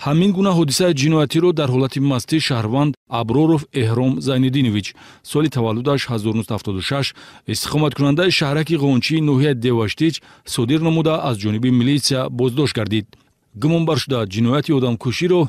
ҳамин гуна ҳодисаи ҷиноятиро дар ҳолати мастӣ шаҳрванд Аброров Эҳром Зайниддинович соли таваллудаш 1976 истиқоматкунандаи шаҳраки Ғончии ноҳияи Деваштич содир намуда аз ҷониби милитсия боздошт гардид. гумонбар шуда ҷинояти одамкуширо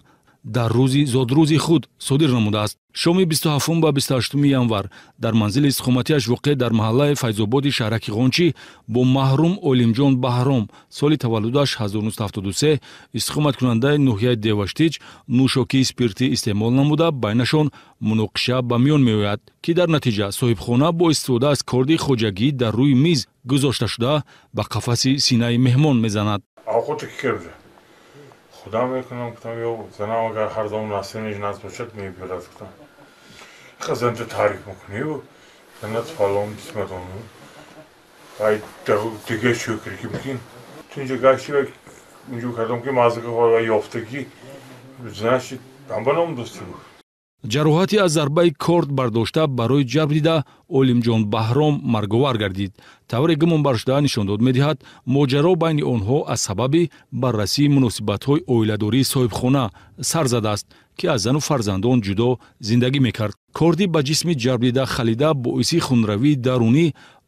дар рӯзи зодрӯзи худ содир намудааст. шоми 27 ба 28 январ дар манзили истиқоматиаш воқеъ дар маҳаллаи Файзободи шаҳраки Ғончӣ бо маҳрум Олимҷон Баҳром соли таваллудаш 1973 истиқоматкунандаи ноҳияи Деваштич нӯшокии спиртӣ истеъмол намуда байнашон муноқиша ба миён меояд, ки дар натиҷа соҳибхона бо истифода аз корди хоҷагӣ дар рӯи миз гузошта шуда ба қафаси синаи меҳмон мезанад. خدا میکنم گفتم یا زنم اگر هر زمان نسلش ناز باشد میبرد گفتم خزن تو تاریک میکنی و زنت فالون اسمت اونو باید دیگه شکری که میکن تو اینجا گشتی و اینجا کردم که مازگه و یافتگی زنش دنبالم دوستی بود. ҷароҳати аз зарбаи корд бардошта барои ҷабр дида Олимҷон Баҳром марговар гардид. тавре гумонбаршуда нишондод медиҳад моҷаро байни онҳо аз сабаби баррасии муносибатҳои оиладории соҳибхона сар задааст, ки аз зану фарзандон ҷудо зиндагӣ мекард. корди ба ҷисми ҷабр дида халида боиси хунравии дарунӣ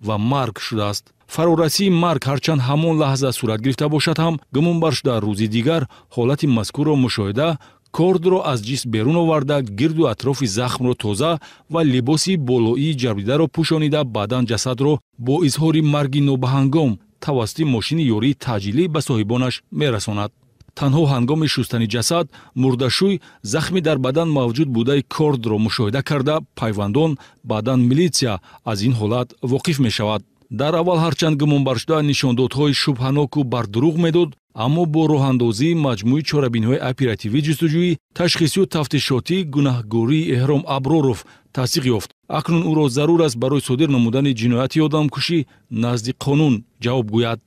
ва марг шудааст. фарорасии марг ҳарчанд ҳамон лаҳза сурат гирифта бошад ҳам гумонбаршуда рӯзи дигар ҳолати мазкурро мушоҳида кордро аз ҷисм берун оварда гирду атрофи захмро тоза ва либоси болоии ҷабрдидаро пӯшонида баъдан ҷасадро бо изҳори марги нобаҳангом тавассути мошини ёрии таъҷилӣ ба соҳибонаш мерасонад. танҳо ҳангоми шустани ҷасад мурдашӯй захми дар бадан мавҷуд будаи кордро мушоҳида карда пайвандон баъдан милитсия аз ин ҳолат воқиф мешавад. дар аввал ҳарчанд гумонбаршуда нишондодҳои шубҳаноку бар дурӯғ медод, аммо бо роҳандозии маҷмӯи чорабиниҳои оперативии ҷустуҷӯӣ, ташхисию тафтишотии гунаҳгории Эҳром Аброров тасдиқ ёфт. акнун ӯро зарур аст барои содир намудани ҷинояти одамкушӣ назди қонун ҷавоб гӯяд.